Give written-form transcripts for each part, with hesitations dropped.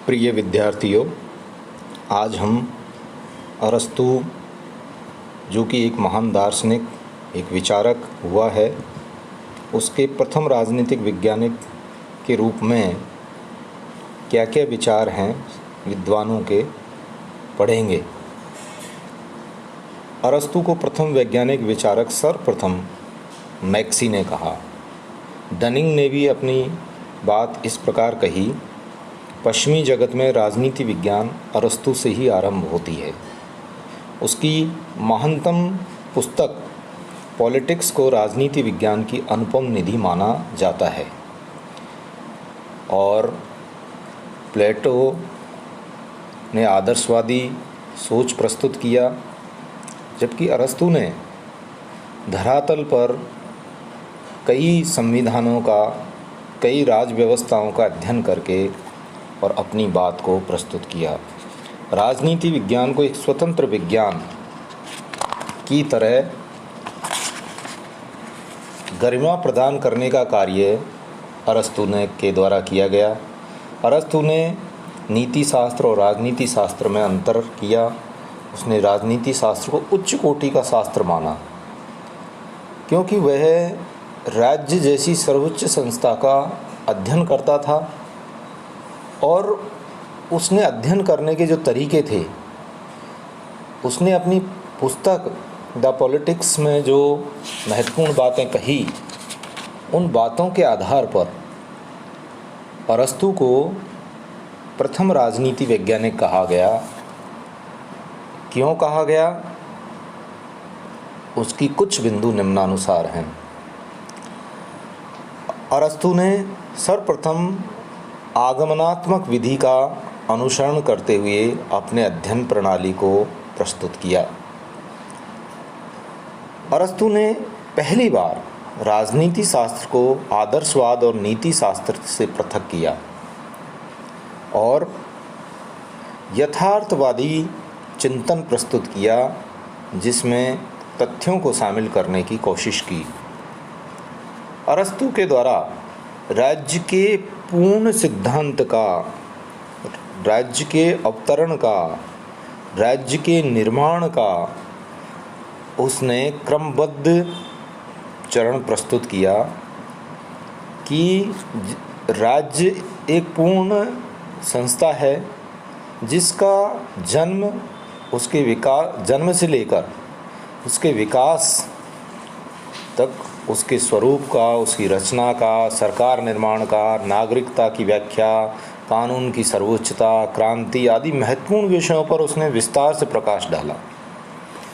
प्रिय विद्यार्थियों, आज हम अरस्तु, जो कि एक महान दार्शनिक, एक विचारक हुआ है, उसके प्रथम राजनीतिक वैज्ञानिक के रूप में क्या क्या विचार हैं विद्वानों के, पढ़ेंगे। अरस्तु को प्रथम वैज्ञानिक विचारक सर्वप्रथम मैक्सी ने कहा। डनिंग ने भी अपनी बात इस प्रकार कही, पश्चिमी जगत में राजनीति विज्ञान अरस्तु से ही आरंभ होती है। उसकी महानतम पुस्तक पॉलिटिक्स को राजनीति विज्ञान की अनुपम निधि माना जाता है। और प्लेटो ने आदर्शवादी सोच प्रस्तुत किया, जबकि अरस्तु ने धरातल पर कई संविधानों का, कई राज व्यवस्थाओं का अध्ययन करके और अपनी बात को प्रस्तुत किया। राजनीति विज्ञान को एक स्वतंत्र विज्ञान की तरह गरिमा प्रदान करने का कार्य अरस्तु ने के द्वारा किया गया। अरस्तु ने नीति शास्त्र और राजनीति शास्त्र में अंतर किया। उसने राजनीति शास्त्र को उच्च कोटि का शास्त्र माना, क्योंकि वह राज्य जैसी सर्वोच्च संस्था का अध्ययन करता था और उसने अध्ययन करने के जो तरीके थे, उसने अपनी पुस्तक द पॉलिटिक्स में जो महत्वपूर्ण बातें कही, उन बातों के आधार पर अरस्तु को प्रथम राजनीति वैज्ञानिक कहा गया। क्यों कहा गया? उसकी कुछ बिंदु निम्नानुसार हैं। अरस्तु ने सर्वप्रथम आगमनात्मक विधि का अनुसरण करते हुए अपने अध्ययन प्रणाली को प्रस्तुत किया। अरस्तु ने पहली बार राजनीति शास्त्र को आदर्शवाद और नीति शास्त्र से पृथक किया और यथार्थवादी चिंतन प्रस्तुत किया, जिसमें तथ्यों को शामिल करने की कोशिश की। अरस्तु के द्वारा राज्य के पूर्ण सिद्धांत का, राज्य के अवतरण का, राज्य के निर्माण का उसने क्रमबद्ध चरण प्रस्तुत किया कि राज्य एक पूर्ण संस्था है जिसका जन्म, उसके विकास, जन्म से लेकर उसके विकास तक, उसके स्वरूप का, उसकी रचना का, सरकार निर्माण का, नागरिकता की व्याख्या, कानून की सर्वोच्चता, क्रांति आदि महत्वपूर्ण विषयों पर उसने विस्तार से प्रकाश डाला।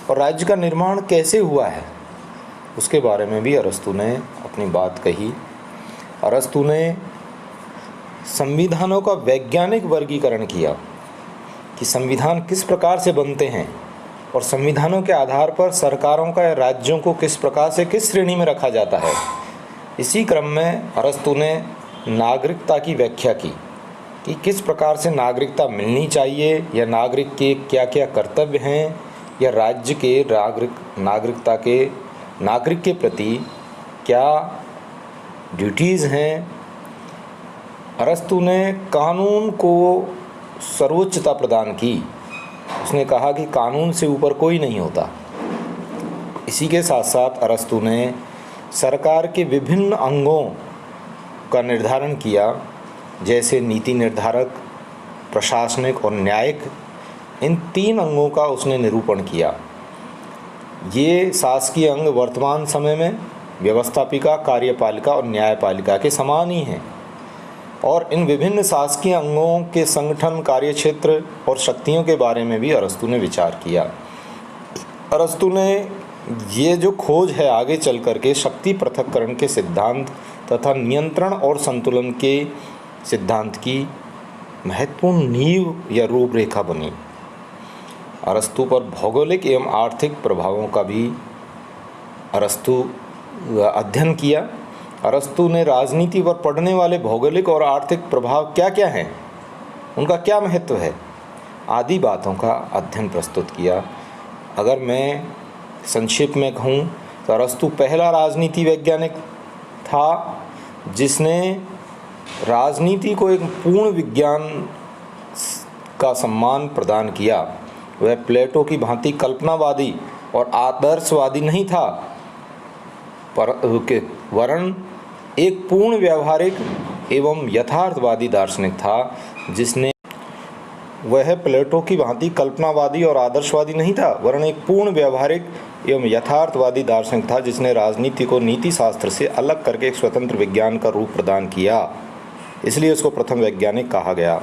और राज्य का निर्माण कैसे हुआ है, उसके बारे में भी अरस्तु ने अपनी बात कही। अरस्तु ने संविधानों का वैज्ञानिक वर्गीकरण किया कि संविधान किस प्रकार से बनते हैं और संविधानों के आधार पर सरकारों का या राज्यों को किस प्रकार से किस श्रेणी में रखा जाता है। इसी क्रम में अरस्तु ने नागरिकता की व्याख्या की कि किस प्रकार से नागरिकता मिलनी चाहिए, या नागरिक के क्या क्या कर्तव्य हैं, या राज्य के नागरिक के प्रति क्या ड्यूटीज़ हैं। अरस्तु ने कानून को सर्वोच्चता प्रदान की। उसने कहा कि कानून से ऊपर कोई नहीं होता। इसी के साथ साथ अरस्तु ने सरकार के विभिन्न अंगों का निर्धारण किया, जैसे नीति निर्धारक, प्रशासनिक और न्यायिक। इन तीन अंगों का उसने निरूपण किया। ये शासकीय अंग वर्तमान समय में व्यवस्थापिका, कार्यपालिका और न्यायपालिका के समान ही हैं, और इन विभिन्न शासकीय अंगों के संगठन, कार्यक्षेत्र और शक्तियों के बारे में भी अरस्तु ने विचार किया। अरस्तु ने ये जो खोज है आगे चल करके शक्ति पृथक्करण के सिद्धांत तथा नियंत्रण और संतुलन के सिद्धांत की महत्वपूर्ण नींव या रूपरेखा बनी। अरस्तु पर भौगोलिक एवं आर्थिक प्रभावों का भी अरस्तु अध्ययन किया। अरस्तु ने राजनीति पर पड़ने वाले भौगोलिक और आर्थिक प्रभाव क्या क्या हैं, उनका क्या महत्व है, आदि बातों का अध्ययन प्रस्तुत किया। अगर मैं संक्षेप में कहूँ तो अरस्तु पहला राजनीति वैज्ञानिक था जिसने राजनीति को एक पूर्ण विज्ञान का सम्मान प्रदान किया। वह प्लेटो की भांति कल्पनावादी और आदर्शवादी नहीं था, वरन एक पूर्ण व्यावहारिक एवं यथार्थवादी दार्शनिक था, जिसने वह प्लेटो की भांति कल्पनावादी और आदर्शवादी नहीं था, वरन एक पूर्ण व्यावहारिक एवं यथार्थवादी दार्शनिक था, जिसने राजनीति को नीति शास्त्र से अलग करके एक स्वतंत्र विज्ञान का रूप प्रदान किया। इसलिए उसको प्रथम वैज्ञानिक कहा गया।